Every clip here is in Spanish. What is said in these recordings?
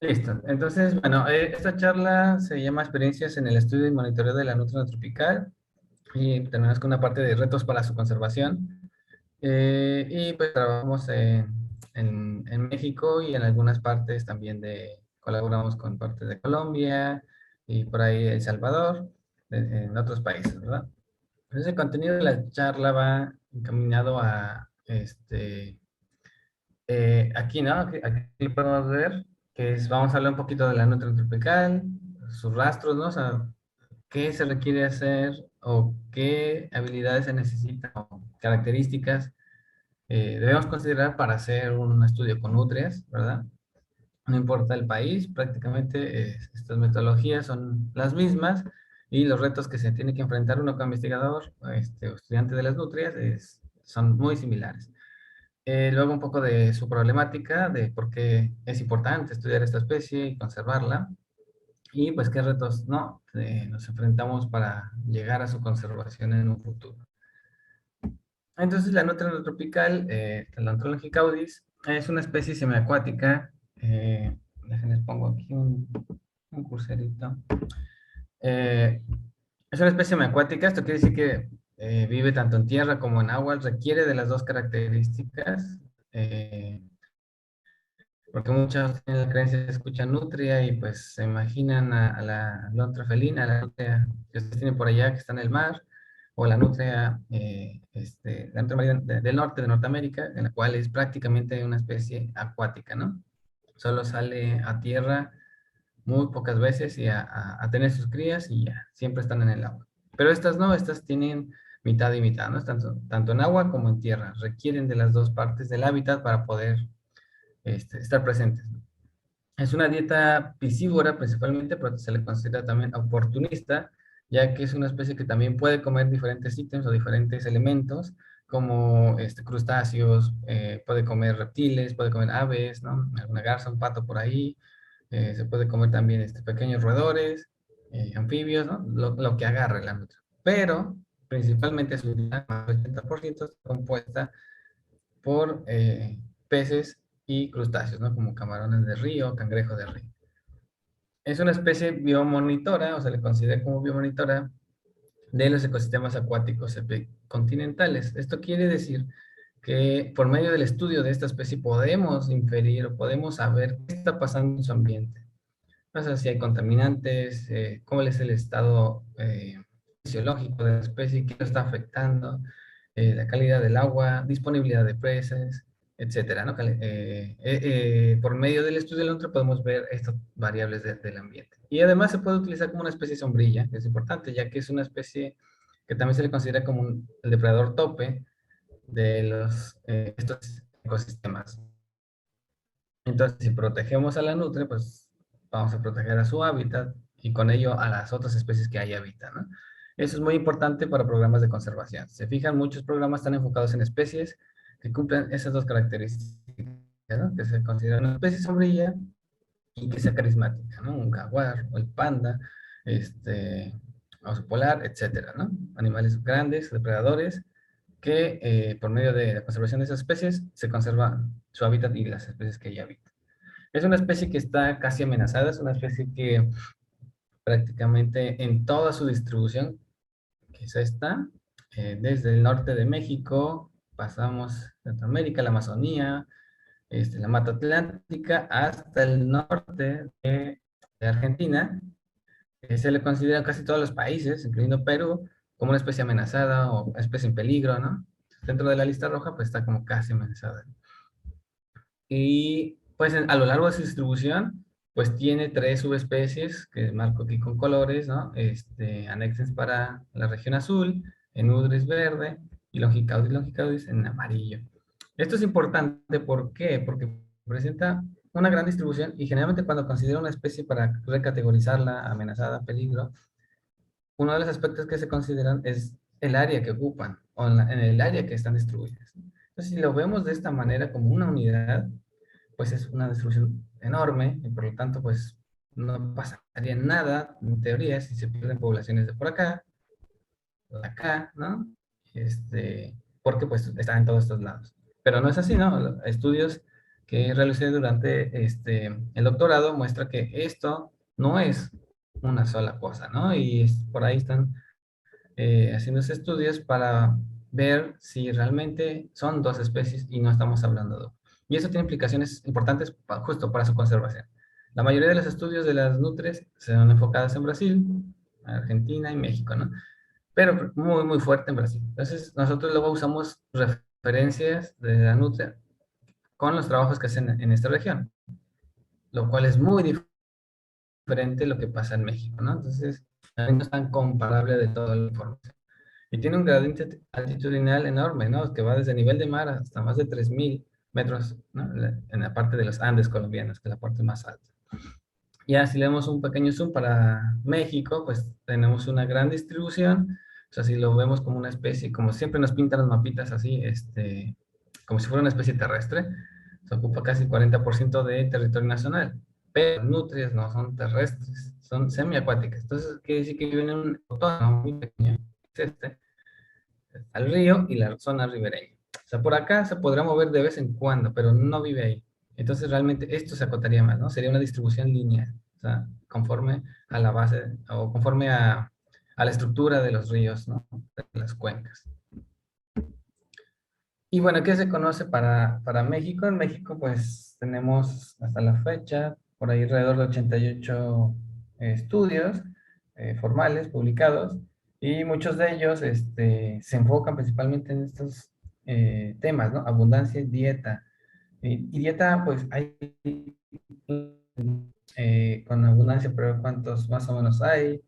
Listo. Entonces, bueno, esta charla se llama Experiencias en el estudio y monitoreo de la nutria tropical y tenemos con una parte de retos para su conservación. Y pues trabajamos en México y en algunas partes también colaboramos con partes de Colombia y por ahí El Salvador, en otros países, ¿verdad? Entonces el contenido de la charla va encaminado a, aquí, ¿no? Aquí lo podemos ver, que es, vamos a hablar un poquito de la nutria tropical, sus rastros, ¿no? O sea, qué se requiere hacer o qué habilidades se necesitan o características debemos considerar para hacer un estudio con nutrias, ¿verdad? No importa el país, prácticamente estas metodologías son las mismas y los retos que se tiene que enfrentar uno como investigador o estudiante de las nutrias son muy similares. Luego un poco de su problemática, de por qué es importante estudiar esta especie y conservarla, y pues qué retos no nos enfrentamos para llegar a su conservación en un futuro. Entonces, la nutria tropical, la Caudis, es una especie semiacuática. Déjenles pongo aquí un curserito. Eh, es una especie semiacuática. Esto quiere decir que vive tanto en tierra como en agua. Requiere de las dos características. eh, Porque muchos tienen la creencia, escuchan nutria y pues se imaginan a la nutria felina, a la nutria que ustedes tienen por allá que está en el mar, o la nutria marina del norte de Norteamérica, en la cual es prácticamente una especie acuática, ¿no? Solo sale a tierra muy pocas veces y a tener sus crías y ya, siempre están en el agua. Pero estas no, estas tienen mitad y mitad, ¿no? Tanto en agua como en tierra. Requieren de las dos partes del hábitat para poder estar presentes, ¿no? Es una dieta piscívora principalmente, pero se le considera también oportunista, ya que es una especie que también puede comer diferentes ítems o diferentes elementos, como crustáceos, puede comer reptiles, puede comer aves, ¿no? Alguna garza, un pato por ahí, se puede comer también pequeños roedores, anfibios, ¿no? Lo que agarre la nutria. Pero principalmente su dieta, más del 80% está compuesta por peces y crustáceos, ¿no? Como camarones de río, cangrejos de río. Es una especie biomonitora, o se le considera como biomonitora de los ecosistemas acuáticos continentales. Esto quiere decir que por medio del estudio de esta especie podemos inferir o podemos saber qué está pasando en su ambiente. O sea, si hay contaminantes, cuál es el estado fisiológico de la especie, qué lo está afectando, la calidad del agua, disponibilidad de presas, etcétera, ¿no? Por medio del estudio del otro podemos ver estas variables del ambiente. Y además se puede utilizar como una especie sombrilla, que es importante, ya que es una especie que también se le considera como el depredador tope de estos ecosistemas. Entonces, si protegemos a la nutria, pues vamos a proteger a su hábitat y con ello a las otras especies que ahí habitan, ¿no? Eso es muy importante para programas de conservación. Se fijan, muchos programas están enfocados en especies que cumplen esas dos características, ¿no? Que se considera una especie sombrilla y que sea carismática, ¿no? Un jaguar o el panda, este, oso polar, etcétera, ¿no? Animales grandes, depredadores, que por medio de la conservación de esas especies se conserva su hábitat y las especies que ahí habitan. Es una especie que está casi amenazada, es una especie que prácticamente en toda su distribución, quizá está, desde el norte de México, pasamos Centroamérica, la Amazonía, la Mata Atlántica, hasta el norte de Argentina. Se le considera casi todos los países, incluyendo Perú, como una especie amenazada o especie en peligro, ¿no? Dentro de la lista roja, pues está como casi amenazada. Y pues a lo largo de su distribución, pues tiene tres subespecies que marco aquí con colores, ¿no? Annexes para la región azul, Enudris verde y Longicaudis en amarillo. Esto es importante, ¿por qué? Porque presenta una gran distribución y generalmente cuando considera una especie para recategorizarla, amenazada, peligro, uno de los aspectos que se consideran es el área que ocupan o en el área que están distribuidas. Entonces, si lo vemos de esta manera como una unidad, pues es una distribución enorme y por lo tanto, pues no pasaría nada, en teoría, si se pierden poblaciones de por acá, de acá, ¿no? Porque pues está en todos estos lados. Pero no es así, ¿no? Estudios que realicé durante el doctorado muestra que esto no es una sola cosa, ¿no? Y por ahí están haciéndose estudios para ver si realmente son dos especies y no estamos hablando de dos. Y eso tiene implicaciones importantes justo para su conservación. La mayoría de los estudios de las nutrias se han enfocados en Brasil, Argentina y México, ¿no? Pero muy, muy fuerte en Brasil. Entonces, nosotros luego usamos referencias de la nutria con los trabajos que hacen en esta región, lo cual es muy diferente a lo que pasa en México, ¿no? Entonces, no es tan comparable de toda la información. Y tiene un gradiente altitudinal enorme, ¿no? Que va desde nivel de mar hasta más de 3000 metros, ¿no? En la parte de los Andes colombianos, que es la parte más alta. Ya si le damos un pequeño zoom para México, pues tenemos una gran distribución. O sea, si lo vemos como una especie, como siempre nos pintan los mapitas así, como si fuera una especie terrestre, se ocupa casi 40% de territorio nacional. Pero las nutrias no son terrestres, son semiacuáticas. Entonces, quiere decir que viven en un océano muy pequeño, es al río y la zona ribereña. O sea, por acá se podrá mover de vez en cuando, pero no vive ahí. Entonces, realmente esto se acotaría más, ¿no? Sería una distribución lineal, o sea, conforme a la base o conforme a la estructura de los ríos, ¿no? De las cuencas. Y bueno, ¿qué se conoce para México? En México, pues tenemos hasta la fecha por ahí alrededor de 88 estudios formales publicados y muchos de ellos se enfocan principalmente en estos temas, ¿no? Abundancia y dieta. Y dieta, pues hay con abundancia, pero ¿cuántos más o menos hay?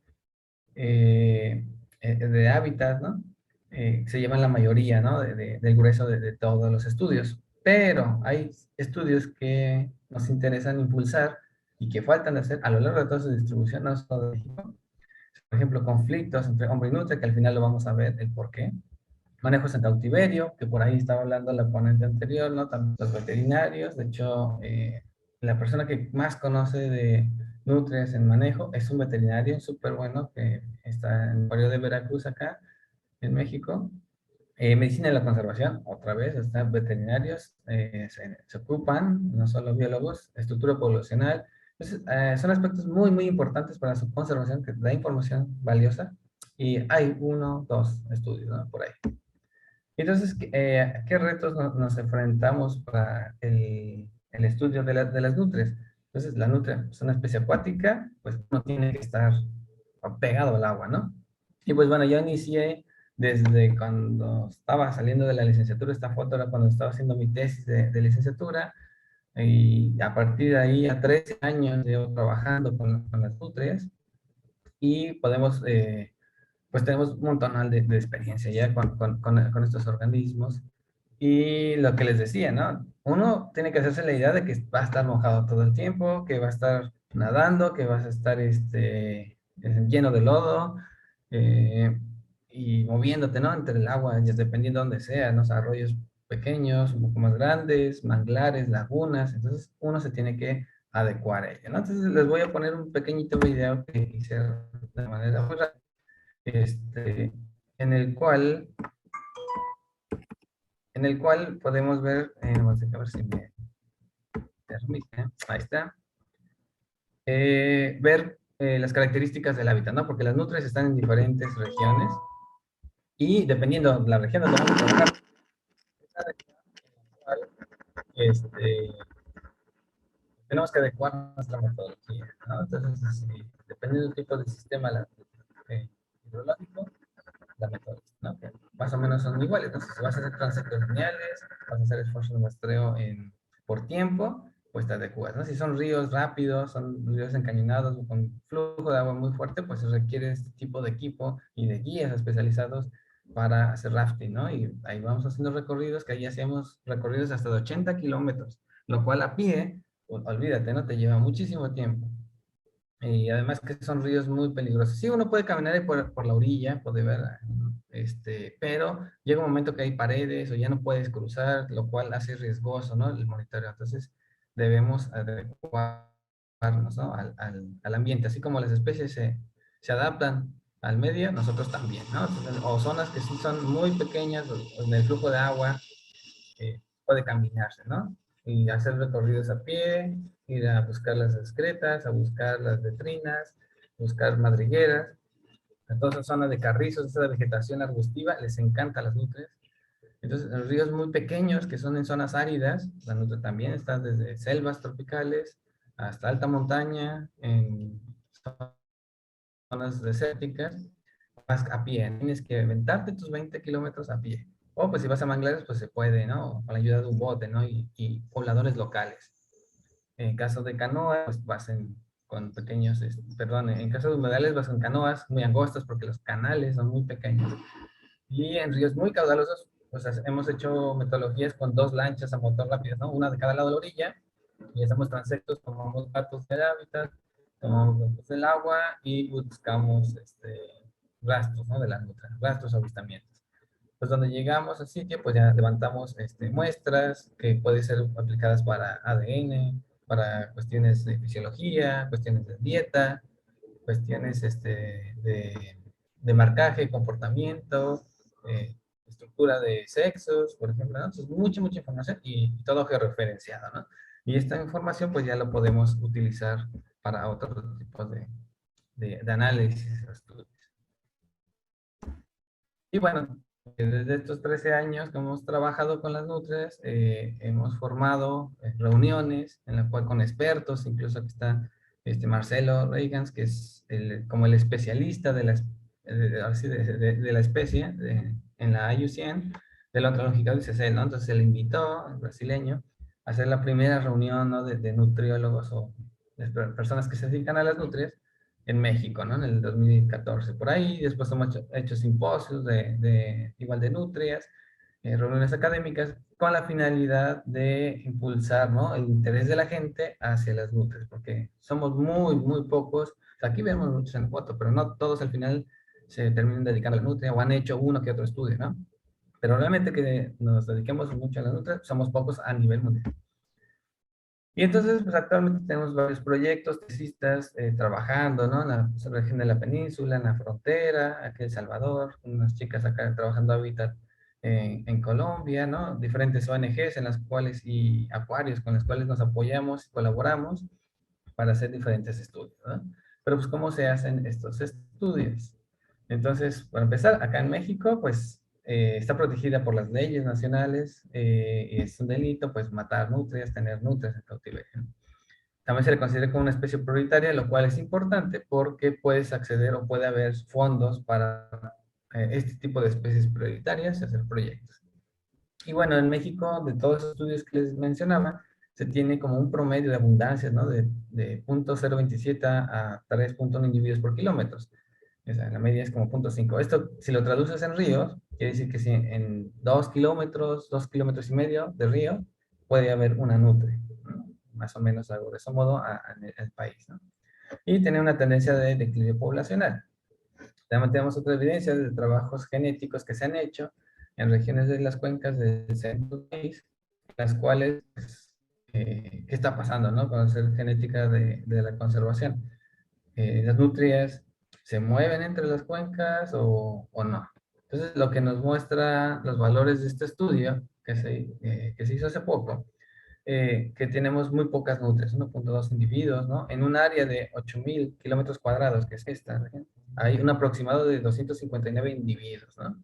De hábitat, ¿no? Se llevan la mayoría, ¿no? Del grueso de todos los estudios. Pero hay estudios que nos interesan impulsar y que faltan de hacer a lo largo de toda su distribución, no solo de México. Por ejemplo, conflictos entre hombre y nutria, que al final lo vamos a ver el por qué. Manejos en cautiverio, que por ahí estaba hablando la ponente anterior, ¿no? También los veterinarios. De hecho, la persona que más conoce de nutrias en manejo es un veterinario súper bueno que está en el barrio de Veracruz acá, en México. Medicina de la conservación, otra vez, están veterinarios, se ocupan, no solo biólogos, estructura poblacional. Entonces, son aspectos muy, muy importantes para su conservación, que da información valiosa. Y hay uno, dos estudios, ¿no? Por ahí. Entonces, ¿qué retos nos enfrentamos para el estudio de las nutrias? Entonces, la nutria es una especie acuática, pues no tiene que estar pegado al agua, ¿no? Y pues bueno, yo inicié desde cuando estaba saliendo de la licenciatura, esta foto era cuando estaba haciendo mi tesis de licenciatura, y a partir de ahí, a 13 años, llevo trabajando con las nutrias, y podemos pues tenemos un montón de experiencia ya con estos organismos. Y lo que les decía, ¿no? Uno tiene que hacerse la idea de que va a estar mojado todo el tiempo, que va a estar nadando, que vas a estar lleno de lodo eh, y moviéndote, ¿no? Entre el agua, ya dependiendo de dónde sea, ¿no? O sea, arroyos pequeños, un poco más grandes, manglares, lagunas. Entonces, uno se tiene que adecuar a ello, ¿no? Entonces, les voy a poner un pequeñito video que hice de manera muy rápida este, en el cual, podemos ver, vamos a ver si me permite, ahí está, ver las características del hábitat, ¿no? Porque las nutrias están en diferentes regiones y dependiendo de la región donde vamos a trabajar, este, tenemos que adecuar nuestra metodología, ¿no? Entonces, dependiendo del tipo de sistema hidrológico, la metodología, ¿no? Que más o menos son iguales, ¿no? Si vas a hacer transectos lineales, vas a hacer esfuerzo de muestreo por tiempo, pues te adecuas, ¿no? Si son ríos rápidos, son ríos encañonados o con flujo de agua muy fuerte, pues se requiere este tipo de equipo y de guías especializados para hacer rafting, ¿no? Y ahí vamos haciendo recorridos, que ahí hacemos recorridos hasta de 80 kilómetros, lo cual a pie, olvídate, ¿no? Te lleva muchísimo tiempo. Y además que son ríos muy peligrosos. Sí, uno puede caminar ahí por la orilla, puede ver, pero llega un momento que hay paredes o ya no puedes cruzar, lo cual hace riesgoso, ¿no? El monitoreo. Entonces, debemos adecuarnos, ¿no? Al ambiente. Así como las especies se adaptan al medio, nosotros también, ¿no? Entonces, o zonas que sí son muy pequeñas, o en el flujo de agua, puede caminarse, ¿no? y hacer recorridos a pie, ir a buscar las excretas, a buscar las letrinas, buscar madrigueras. A toda esa zona de carrizos, esa vegetación arbustiva, les encanta las nutrias. Entonces, en los ríos muy pequeños, que son en zonas áridas, la nutria también está desde selvas tropicales hasta alta montaña, en zonas desérticas, vas a pie, tienes que aventarte tus 20 kilómetros a pie. O pues si vas a manglares, pues se puede, ¿no? Con la ayuda de un bote, ¿no? Y pobladores locales. En caso de canoa, pues vas con pequeños, perdón, en caso de humedales vas con canoas muy angostas porque los canales son muy pequeños. Y en ríos muy caudalosos, pues hemos hecho metodologías con 2 lanchas a motor rápido, ¿no? Una de cada lado de la orilla, y hacemos transectos, tomamos datos del hábitat, tomamos datos del agua y buscamos rastros, ¿no? De la nutria, rastros, avistamientos. Pues donde llegamos al sitio, pues ya levantamos muestras que pueden ser aplicadas para ADN, para cuestiones de fisiología, cuestiones de dieta, cuestiones de marcaje, comportamiento, eh, estructura de sexos, por ejemplo, ¿no? Entonces, mucha información y todo georreferenciado, ¿no? Y esta información pues ya lo podemos utilizar para otros tipos de análisis o estudios. Y bueno, desde estos 13 años que hemos trabajado con las nutrias, hemos formado reuniones en la cual con expertos, incluso aquí está Marcelo Reigans, que es como el especialista de la especie en la IUCN, de la ontológica de ICCL, ¿no? Entonces se le invitó, el brasileño, a hacer la primera reunión, ¿no? de nutriólogos o de personas que se dedican a las nutrias en México, ¿no? En el 2014, por ahí. Después hemos hecho simposios igual de nutrias, reuniones académicas, con la finalidad de impulsar, ¿no? El interés de la gente hacia las nutrias, porque somos muy pocos. O sea, aquí vemos muchos en la foto, pero no todos al final se terminan dedicando a la nutria o han hecho uno que otro estudio, ¿no? Pero realmente que nos dediquemos mucho a la nutria, somos pocos a nivel mundial. Y entonces, pues actualmente tenemos varios proyectos, tesistas trabajando, ¿no? En la región de la península, en la frontera, aquí en El Salvador, unas chicas acá trabajando hábitat en Colombia, ¿no? Diferentes ONGs en las cuales, y acuarios con los cuales nos apoyamos y colaboramos para hacer diferentes estudios, ¿no? Pero pues, ¿cómo se hacen estos estudios? Entonces, para empezar, acá en México, pues, está protegida por las leyes nacionales, y es un delito, pues, matar nutrias, tener nutrias en cautiverio. También se le considera como una especie prioritaria, lo cual es importante porque puedes acceder o puede haber fondos para este tipo de especies prioritarias y hacer proyectos. Y bueno, en México, de todos los estudios que les mencionaba, se tiene como un promedio de abundancias, ¿no? De 0.027 a 3.1 individuos por kilómetros. O sea, la media es como 0.5. Esto, si lo traduces en ríos, quiere decir que si en 2 kilómetros, 2,5 kilómetros de río, puede haber una nutria, ¿no? Más o menos algo de ese modo en el país, ¿no? Y tiene una tendencia de declive poblacional. También tenemos otra evidencia de trabajos genéticos que se han hecho en regiones de las cuencas del centro del país, las cuales, pues, ¿qué está pasando, no? Con hacer genética de la conservación. Las nutrias se mueven entre las cuencas o no. Entonces, lo que nos muestra los valores de este estudio, que se hizo hace poco, que tenemos muy pocas nutrias, 1.2 individuos, ¿no? En un área de 8,000 kilómetros cuadrados, que es esta región, hay un aproximado de 259 individuos, ¿no?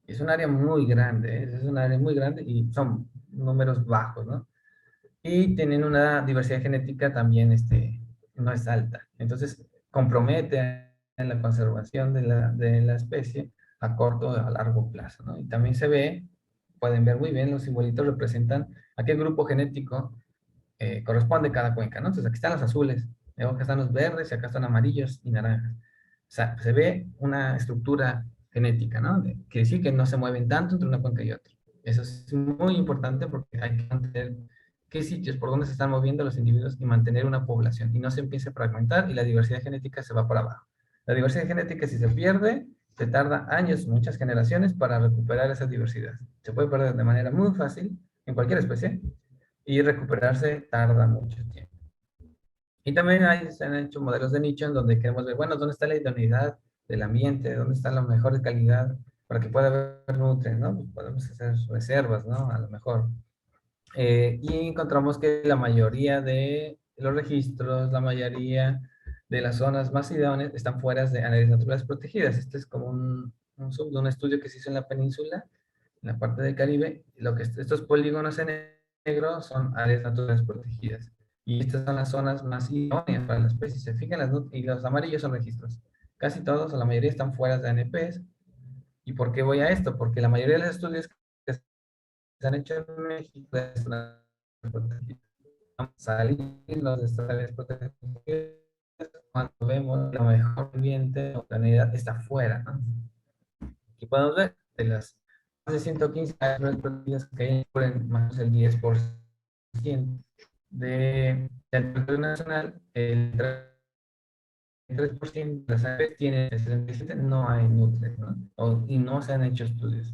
Es un área muy grande, ¿eh? Es un área muy grande y son números bajos, ¿no? Y tienen una diversidad genética también, no es alta. Entonces, compromete en la conservación de la especie a corto o a largo plazo, ¿no? Y también se ve, pueden ver muy bien, los simbolitos representan a qué grupo genético corresponde cada cuenca, ¿no? Entonces, aquí están los azules, luego acá están los verdes y acá están amarillos y naranjas. O sea, se ve una estructura genética, ¿no? Quiere decir que no se mueven tanto entre una cuenca y otra. Eso es muy importante porque hay que mantener qué sitios, por dónde se están moviendo los individuos y mantener una población y no se empiece a fragmentar y la diversidad genética se va para abajo. La diversidad genética, si se pierde, se tarda años, muchas generaciones para recuperar esa diversidad. Se puede perder de manera muy fácil en cualquier especie y recuperarse tarda mucho tiempo. Y también se han hecho modelos de nicho en donde queremos ver, bueno, dónde está la idoneidad del ambiente, dónde está la mejor calidad para que pueda haber nutrientes, ¿no? Pues podemos hacer reservas, ¿no? A lo mejor Y encontramos que la mayoría de los registros, la mayoría de las zonas más idóneas están fuera de áreas naturales protegidas. Este es como un sub de un estudio que se hizo en la península, en la parte del Caribe. Lo que estos polígonos en negro son áreas naturales protegidas. Y estas son las zonas más idóneas para la especie. Se fijan, y los amarillos son registros. Casi todos o la mayoría están fuera de ANPs. ¿Y por qué voy a esto? Porque la mayoría de los estudios que se han hecho en México es una protegida. Salir los estrés protegidos cuando vemos la mejor ambiente o planeta está afuera, ¿no? Aquí podemos ver de las más de 115 áreas protegidas que hay, cubren más del 10% del territorio nacional. El 3% de las áreas tiene el 77, no hay nutrias, ¿no? Y no se han hecho estudios.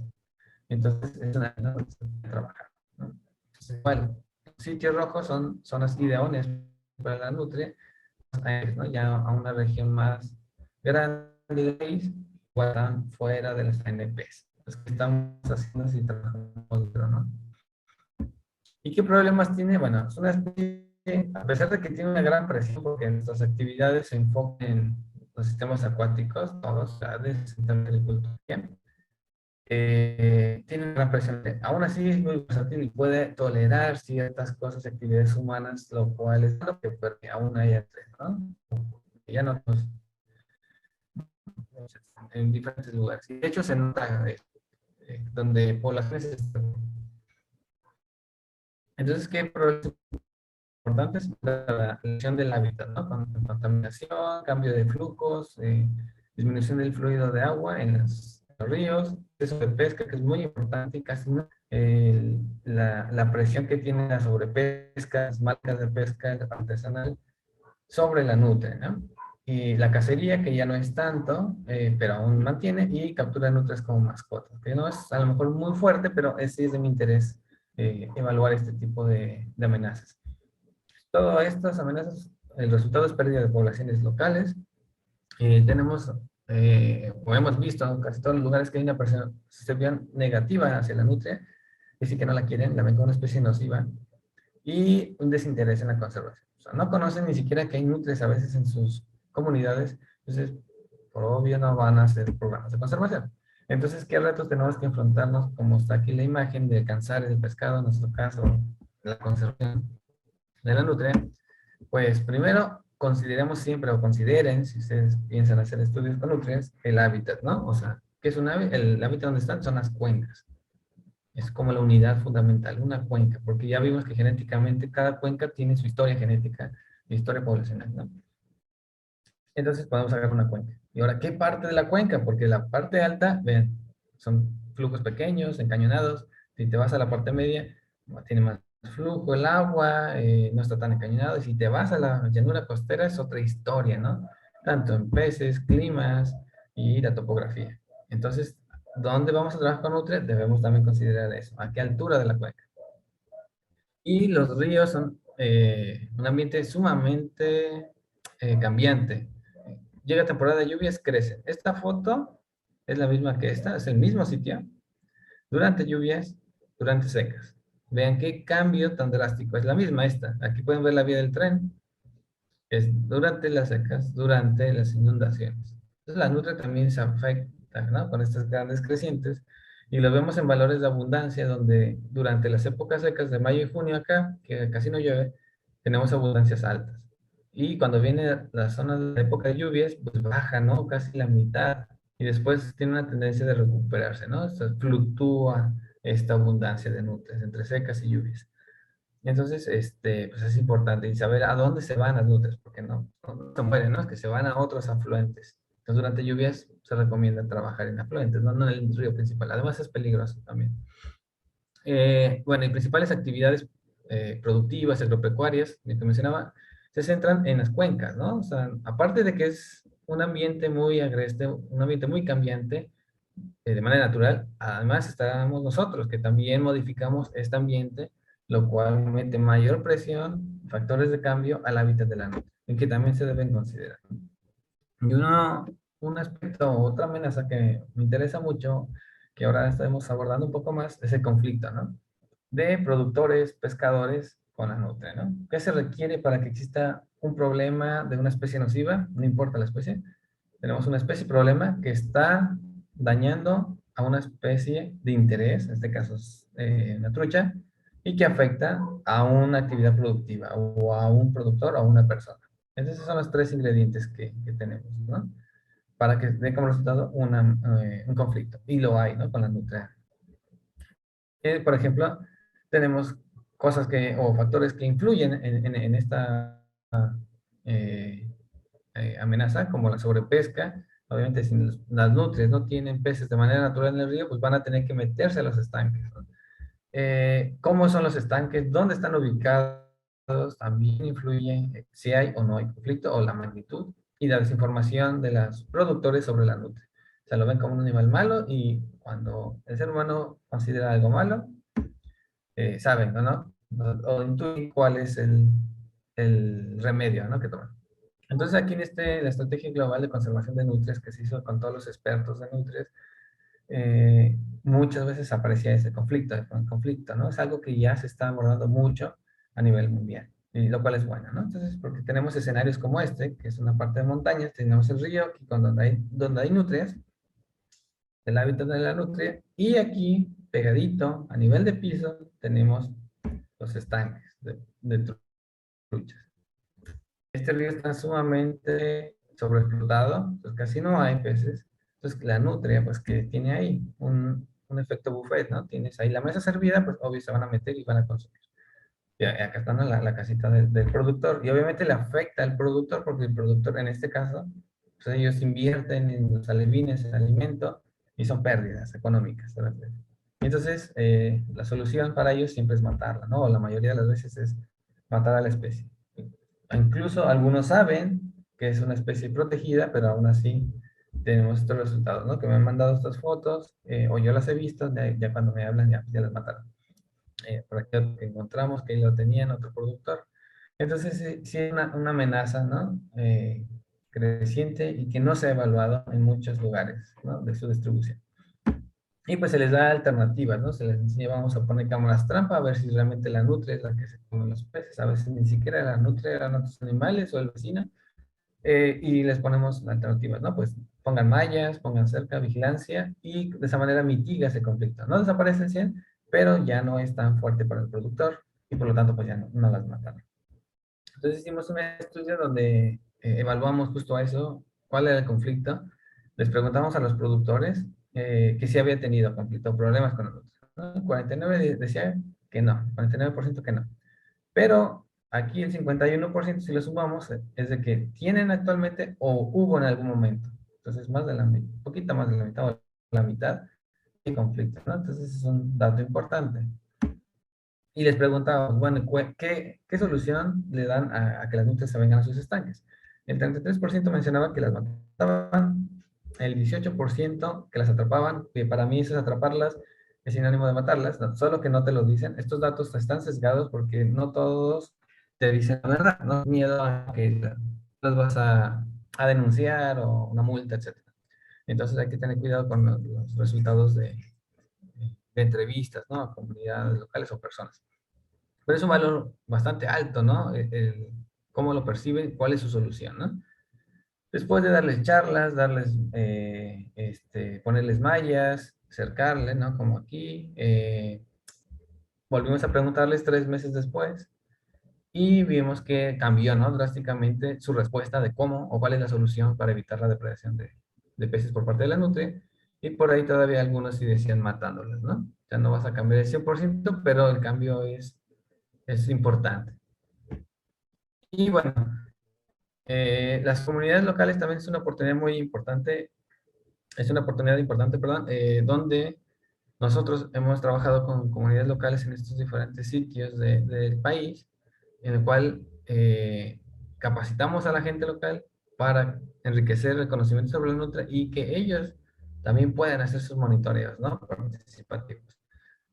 Entonces, es una cosa que se puede trabajar, ¿no? Entonces, igual, sitios rojos son zonas ideales para la nutria, ¿no? Ya a una región más grande del país, o están fuera de las ANPs. Pues, ¿qué estamos haciendo si trabajamos dentro, no? ¿Y qué problemas tiene? Bueno, es una especie, a pesar de que tiene una gran presión, porque nuestras actividades se enfocan en los sistemas acuáticos, todos, aves, agricultura, tiene una gran presión. Aún así es muy versátil y puede tolerar ciertas cosas, actividades humanas, lo cual es lo que aún hay entre, ¿no? Ya no en diferentes lugares. Y de hecho se nota donde poblaciones. Entonces, ¿qué problemas importantes? La reducción del hábitat, ¿no? Contaminación, cambio de flujos, disminución del fluido de agua en los ríos, eso de pesca, que es muy importante y casi no. La presión que tiene la sobrepesca, las marcas de pesca artesanal sobre la nutria, ¿no? Y la cacería, que ya no es tanto, pero aún mantiene, y captura de nutrias como mascotas, que no es a lo mejor muy fuerte, pero sí es de mi interés evaluar este tipo de amenazas. Todas estas amenazas, el resultado es pérdida de poblaciones locales. Tenemos, o hemos visto en casi todos los lugares que hay una percepción negativa hacia la nutria, es decir, que no la quieren, la ven como una especie nociva, y un desinterés en la conservación. O sea, no conocen ni siquiera que hay nutrias a veces en sus comunidades, entonces, por obvio, no van a hacer programas de conservación. Entonces, ¿qué retos tenemos que enfrentarnos? Como está aquí la imagen de alcanzar el pescado, en nuestro caso, la conservación de la nutria. Pues primero, consideremos siempre, o consideren, si ustedes piensan hacer estudios con nutrias, el hábitat, ¿no? O sea, ¿qué es un hábitat? El hábitat donde están son las cuencas. Es como la unidad fundamental, una cuenca, porque ya vimos que genéticamente cada cuenca tiene su historia genética, historia poblacional, ¿no? Entonces podemos agarrar una cuenca. Y ahora, ¿qué parte de la cuenca? Porque la parte alta, ven, son flujos pequeños, encañonados. Si te vas a la parte media, tiene más flujo el agua, no está tan encañonado. Y si te vas a la llanura costera, es otra historia, ¿no? Tanto en peces, climas y la topografía. Entonces, ¿dónde vamos a trabajar con Nutria? Debemos también considerar eso. ¿A qué altura de la cuenca? Y los ríos son un ambiente sumamente cambiante. Llega temporada de lluvias, crecen. Esta foto es la misma que esta, es el mismo sitio. Durante lluvias, durante secas. Vean qué cambio tan drástico. Es la misma esta. Aquí pueden ver la vía del tren. Es durante las secas, durante las inundaciones. Entonces la nutria también se afecta, ¿no? Con estas grandes crecientes. Y lo vemos en valores de abundancia, donde durante las épocas secas de mayo y junio acá, que casi no llueve, tenemos abundancias altas. Y cuando viene la zona de la época de lluvias, pues baja, ¿no? Casi la mitad. Y después tiene una tendencia de recuperarse, ¿no? O sea, fluctúa esta abundancia de nutrias entre secas y lluvias. Entonces, pues es importante y saber a dónde se van las nutrias, porque no se mueren, ¿no? Es que se van a otros afluentes. Entonces, durante lluvias se recomienda trabajar en afluentes, no en el río principal. Además, es peligroso también. Bueno, y principales actividades productivas, agropecuarias, que mencionaba, se centran en las cuencas, ¿no? O sea, aparte de que es un ambiente muy agreste, un ambiente muy cambiante, de manera natural, además estamos nosotros, que también modificamos este ambiente, lo cual mete mayor presión, factores de cambio al hábitat de la nutria, en que también se deben considerar. Y un aspecto, otra amenaza que me interesa mucho, que ahora estamos abordando un poco más, es el conflicto, ¿no? de productores, pescadores con la nutria, ¿no? ¿Qué se requiere para que exista un problema de una especie nociva? No importa la especie. Tenemos una especie problema que está dañando a una especie de interés, en este caso es una trucha, y que afecta a una actividad productiva o a un productor o a una persona. Entonces, esos son los tres ingredientes que tenemos, ¿no? Para que dé como resultado un conflicto. Y lo hay, ¿no? Con la nutria. Por ejemplo, tenemos cosas o factores que influyen en esta eh, amenaza, como la sobrepesca. Obviamente, si las nutrias no tienen peces de manera natural en el río, pues van a tener que meterse a los estanques, ¿no? ¿Cómo son los estanques? ¿Dónde están ubicados? También influye si hay o no hay conflicto o la magnitud y la desinformación de los productores sobre la nutria. O sea, lo ven como un animal malo y cuando el ser humano considera algo malo, saben, ¿no? O intuyen cuál es el remedio, ¿no? Que toman. Entonces aquí en la estrategia global de conservación de nutrias que se hizo con todos los expertos de nutrias, muchas veces aparecía ese conflicto, ¿no? Es algo que ya se está abordando mucho a nivel mundial, y lo cual es bueno, ¿no? Entonces, porque tenemos escenarios como este, que es una parte de montañas, tenemos el río, aquí donde hay nutrias, el hábitat de la nutria, y aquí, pegadito, a nivel de piso, tenemos los estanques de truchas. Este río está sumamente sobreexplotado, pues casi no hay peces. Entonces, la nutria, pues que tiene ahí un efecto buffet, ¿no? Tienes ahí la mesa servida, pues obvio se van a meter y van a consumir. Y acá está, ¿no? la casita del productor. Y obviamente le afecta al productor, porque el productor, en este caso, pues ellos invierten en los alevines, en alimento, y son pérdidas económicas de la empresa. Entonces, la solución para ellos siempre es matarla, ¿no? O la mayoría de las veces es matar a la especie. Incluso algunos saben que es una especie protegida, pero aún así tenemos estos resultados, ¿no? Que me han mandado estas fotos, o yo las he visto, ya cuando me hablan ya las mataron. Por aquí que encontramos que lo tenían otro productor. Entonces, sí es una amenaza, ¿no? Creciente y que no se ha evaluado en muchos lugares, ¿no? De su distribución. Y pues se les da alternativas, ¿no? Se les enseña, vamos a poner cámaras trampa a ver si realmente la nutria es la que se come los peces. A veces ni siquiera la nutria eran otros animales o el vecino. Y les ponemos alternativas, ¿no? Pues pongan mallas, pongan cerca, vigilancia y de esa manera mitiga ese conflicto. No desaparece el 100, pero ya no es tan fuerte para el productor y por lo tanto pues ya no las matan. Entonces hicimos un estudio donde evaluamos justo a eso, cuál era el conflicto. Les preguntamos a los productores que si había tenido conflicto o problemas con nosotros, ¿no? 49 decía que no, 49% que no. Pero aquí el 51%, si lo sumamos, es de que tienen actualmente o hubo en algún momento. Entonces, más de la mitad, un poquito más de la mitad o la mitad de conflicto, ¿no? Entonces, es un dato importante. Y les preguntábamos, bueno, ¿qué solución le dan a que las nutrias se vengan a sus estanques? El 33% mencionaba que las mataban, el 18% que las atrapaban, que para mí eso es atraparlas, es sinónimo de matarlas, solo que no te lo dicen. Estos datos están sesgados porque no todos te dicen la verdad, ¿no? Miedo a que las vas a denunciar o una multa, etcétera. Entonces hay que tener cuidado con los resultados de entrevistas, ¿no? A comunidades locales o personas. Pero es un valor bastante alto, ¿no? Cómo lo perciben, cuál es su solución, ¿no? Después de darles charlas, ponerles mallas, cercarles, ¿no? Como aquí, volvimos a preguntarles 3 meses después y vimos que cambió, ¿no? Drásticamente su respuesta de cómo o cuál es la solución para evitar la depredación de peces por parte de la nutria. Y por ahí todavía algunos sí decían matándolas, ¿no? Ya no vas a cambiar el 100%, pero el cambio es importante. Y bueno, las comunidades locales también es una oportunidad muy importante, es una oportunidad importante, perdón, donde nosotros hemos trabajado con comunidades locales en estos diferentes sitios del país, en el cual capacitamos a la gente local para enriquecer el conocimiento sobre la nutria y que ellos también puedan hacer sus monitoreos, ¿no? Participativos.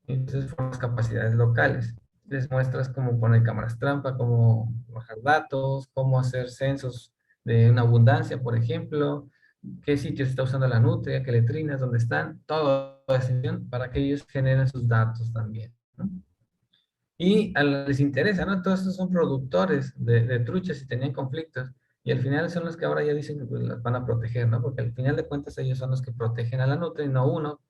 Entonces, formas capacidades locales. Les muestras cómo poner cámaras trampa, cómo bajar datos, cómo hacer censos de una abundancia, por ejemplo, qué sitios está usando la nutria, qué letrinas, dónde están, todo eso para que ellos generen sus datos también, ¿no? Y les interesa, ¿no? Todos estos son productores de truchas y tenían conflictos. Y al final son los que ahora ya dicen que pues, las van a proteger, ¿no? Porque al final de cuentas ellos son los que protegen a la nutria y no uno,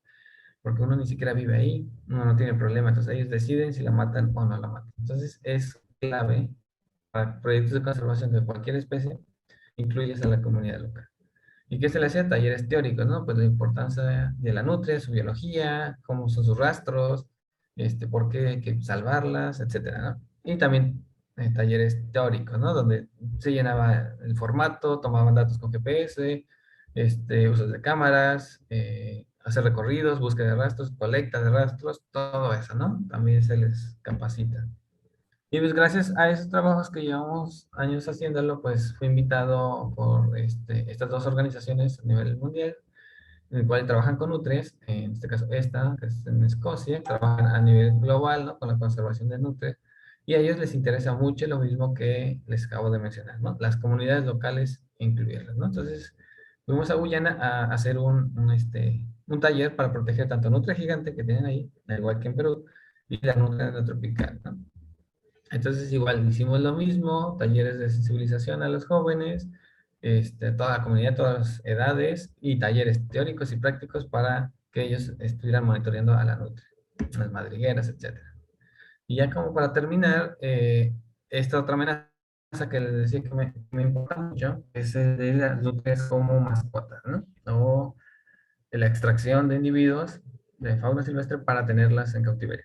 porque uno ni siquiera vive ahí, uno no tiene problema. Entonces ellos deciden si la matan o no la matan. Entonces es clave para proyectos de conservación de cualquier especie, incluyes a la comunidad local. ¿Y qué se le hacía? Talleres teóricos, ¿no? Pues la importancia de la nutria, su biología, cómo son sus rastros, por qué hay que salvarlas, etcétera, ¿no? Y también talleres teóricos, ¿no? Donde se llenaba el formato, tomaban datos con GPS, usos de cámaras, hacer recorridos, búsqueda de rastros, colecta de rastros, todo eso, ¿no? También se les capacita. Y pues gracias a esos trabajos que llevamos años haciéndolo, pues fui invitado por estas dos organizaciones a nivel mundial, en el cual trabajan con nutrias, en este caso esta, que es en Escocia, trabajan a nivel global, ¿no? Con la conservación de nutrias, y a ellos les interesa mucho lo mismo que les acabo de mencionar, ¿no? Las comunidades locales, incluirlas, ¿no? Entonces, fuimos a Guyana a hacer un taller para proteger tanto nutria gigante que tienen ahí, al igual que en Perú, y la nutria tropical, ¿no? Entonces, igual hicimos lo mismo, talleres de sensibilización a los jóvenes, toda la comunidad, todas las edades, y talleres teóricos y prácticos para que ellos estuvieran monitoreando a la nutria, las madrigueras, etcétera. Y ya como para terminar, esta otra amenaza que les decía que me importa mucho es el de las nutrias como mascotas, ¿no? O la extracción de individuos de fauna silvestre para tenerlas en cautiverio.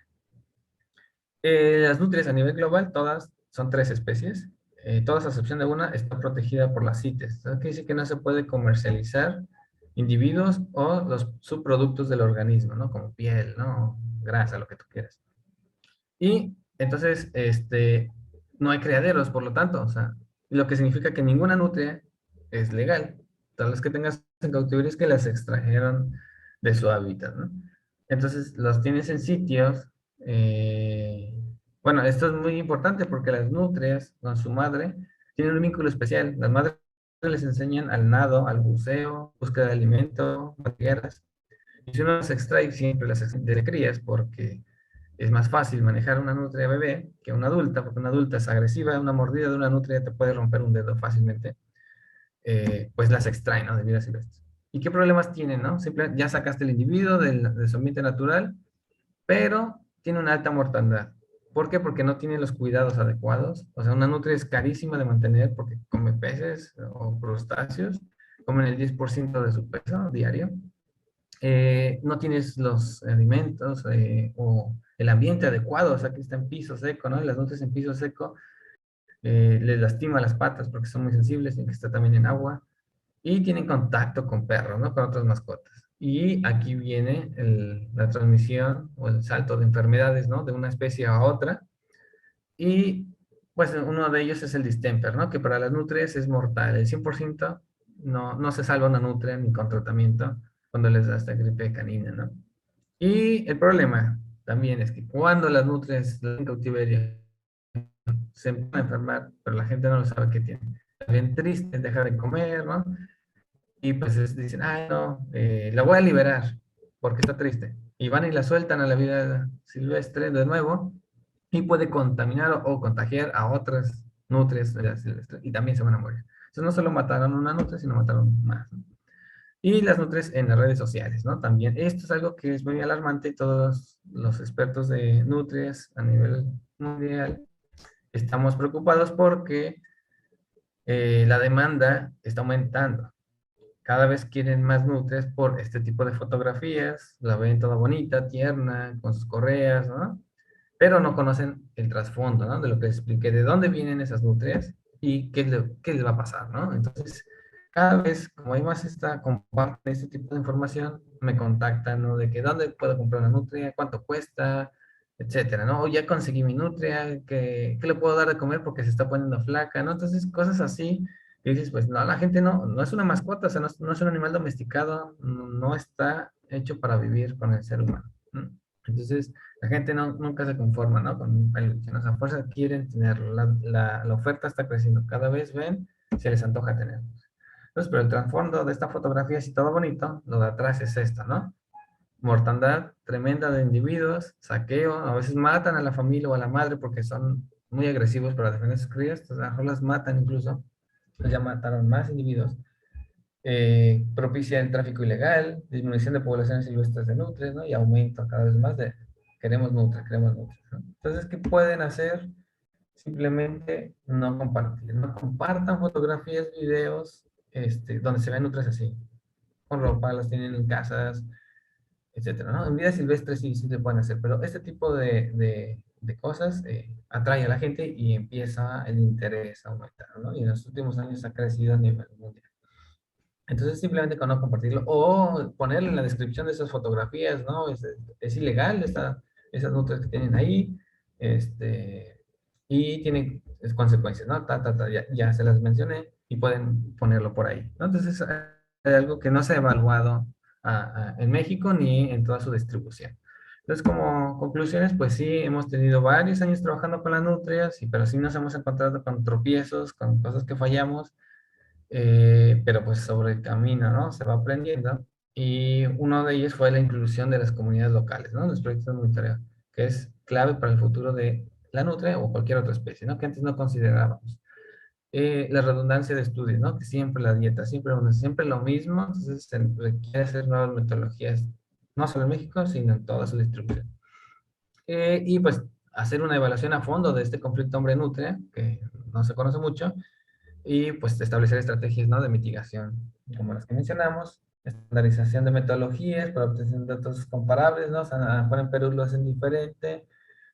Las nutrias a nivel global, todas son tres especies. Todas a excepción de una está protegida por las CITES. Eso quiere decir que no se puede comercializar individuos o los subproductos del organismo, ¿no? Como piel, ¿no? Grasa, lo que tú quieras. Y entonces, no hay criaderos, por lo tanto, o sea, lo que significa que ninguna nutria es legal. Todas las que tengas en cautiverio es que las extrajeron de su hábitat, ¿no? Entonces, los tienes en sitios. Bueno, esto es muy importante porque las nutrias con su madre tienen un vínculo especial. Las madres les enseñan al nado, al buceo, búsqueda de alimento, madrigueras. Y si uno las extrae, siempre las extrae de crías porque es más fácil manejar una nutria bebé que una adulta, porque una adulta es agresiva, una mordida de una nutria te puede romper un dedo fácilmente, pues las extraen, ¿no? De vida silvestre. ¿Y qué problemas tienen, no? Simple, ya sacaste el individuo de su ambiente natural, pero tiene una alta mortandad. ¿Por qué? Porque no tiene los cuidados adecuados. O sea, una nutria es carísima de mantener porque come peces o crustáceos, comen el 10% de su peso diario. No tienes los alimentos o el ambiente adecuado, o sea, que está en piso seco, ¿no? Y las nutrias en piso seco les lastima las patas porque son muy sensibles, tienen que estar también en agua y tienen contacto con perros, ¿no? Con otras mascotas. Y aquí viene la transmisión o el salto de enfermedades, ¿no? De una especie a otra. Y pues uno de ellos es el distemper, ¿no? Que para las nutrias es mortal. El 100% no se salva una nutria ni con tratamiento cuando les da esta gripe canina, ¿no? Y el problema también es que cuando las nutrias en cautiverio se empiezan a enfermar, pero la gente no lo sabe qué tiene. Está bien triste, deja de comer, ¿no? Y pues dicen, ay, no, la voy a liberar porque está triste. Y van y la sueltan a la vida silvestre de nuevo y puede contaminar o contagiar a otras nutrias de la silvestre y también se van a morir. Entonces no solo mataron una nutria, sino mataron más, ¿no? Y las nutrias en las redes sociales, ¿no? También esto es algo que es muy alarmante y todos los expertos de nutrias a nivel mundial estamos preocupados porque la demanda está aumentando. Cada vez quieren más nutrias por este tipo de fotografías, la ven toda bonita, tierna, con sus correas, ¿no? Pero no conocen el trasfondo, ¿no? De lo que les expliqué, de dónde vienen esas nutrias y qué les va a pasar, ¿no? Entonces, cada vez, como hay más comparten este tipo de información, me contactan, ¿no? De que dónde puedo comprar una nutria, cuánto cuesta, etcétera, ¿no? O ya conseguí mi nutria, ¿qué le puedo dar de comer porque se está poniendo flaca, ¿no? Entonces, cosas así, que dices, pues no, la gente no es una mascota, o sea, no es un animal domesticado, no está hecho para vivir con el ser humano, ¿no? Entonces, la gente nunca se conforma, ¿no? Con un peluche, ¿no? O sea, a fuerza quieren tenerlo. La oferta está creciendo. Cada vez ven, se les antoja tenerlo. Entonces, pero el trasfondo de esta fotografía, si todo bonito, lo de atrás es esto, ¿no? mortandad tremenda de individuos, saqueo, a veces matan a la familia o a la madre porque son muy agresivos para defender sus crías, entonces a lo mejor las matan incluso, entonces ya mataron más individuos. Propicia el tráfico ilegal, disminución de poblaciones silvestres de nutrias, ¿no? Y aumento cada vez más de queremos nutrias, queremos nutrias, ¿no? Entonces, ¿qué pueden hacer? Simplemente no compartir, no compartan fotografías, videos, donde se ven nutrias así, con ropa, las tienen en casas, etcétera, ¿no? En vida silvestre sí, sí se pueden hacer, pero este tipo de cosas atrae a la gente y empieza el interés a aumentar, ¿no? Y en los últimos años ha crecido a nivel mundial. Entonces, simplemente con no compartirlo o ponerle en la descripción de esas fotografías, ¿no? Es ilegal esas notas que tienen ahí, y tienen consecuencias, ¿no? Ya se las mencioné y pueden ponerlo por ahí, ¿no? Entonces, es algo que no se ha evaluado en México ni en toda su distribución. Entonces, como conclusiones, pues sí, hemos tenido varios años trabajando con las nutrias, pero sí nos hemos encontrado con tropiezos, con cosas que fallamos, pero pues sobre el camino, ¿no? Se va aprendiendo. Y uno de ellos fue la inclusión de las comunidades locales, ¿no? Los proyectos de monitoreo, que es clave para el futuro de la nutria o cualquier otra especie, ¿no? Que antes no considerábamos. La redundancia de estudios, ¿no? Que siempre la dieta, siempre lo mismo, entonces se requiere hacer nuevas metodologías, no solo en México, sino en toda su distribución. Y pues hacer una evaluación a fondo de este conflicto hombre-nutria, que no se conoce mucho, y pues establecer estrategias, ¿no? De mitigación, como las que mencionamos, estandarización de metodologías para obtener datos comparables, ¿no? O sea, a lo mejor en Perú lo hacen diferente,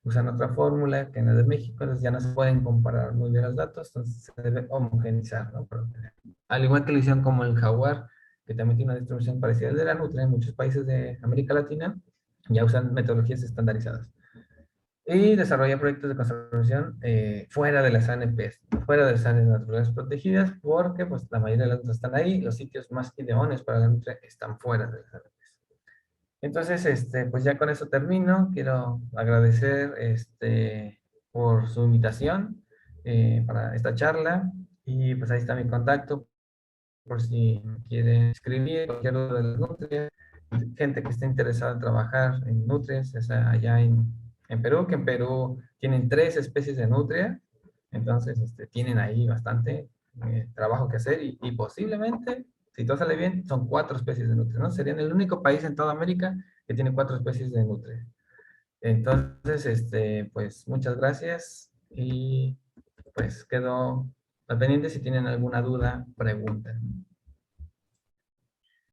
usan otra fórmula que en la de México, entonces ya no se pueden comparar muy bien los datos, entonces se debe homogeneizar, ¿no? Al igual que lo hicieron como el jaguar, que también tiene una distribución parecida al de la nutria en muchos países de América Latina, ya usan metodologías estandarizadas y desarrolla proyectos de conservación fuera de las ANPs, fuera de las áreas naturales protegidas, porque pues la mayoría de las nutrias están ahí, los sitios más idóneos para la nutria están fuera de las ANPs. Entonces, pues ya con eso termino. Quiero agradecer por su invitación para esta charla y pues ahí está mi contacto por si quieren escribir cualquier duda de las nutrias, gente que esté interesada en trabajar en nutrias, o sea, allá en Perú, que en Perú tienen 3 especies de nutria, entonces tienen ahí bastante trabajo que hacer y posiblemente, si todo sale bien, son 4 especies de nutria, ¿no? Serían el único país en toda América que tiene 4 especies de nutria. Entonces, pues muchas gracias y pues quedo al pendiente si tienen alguna duda, pregunten.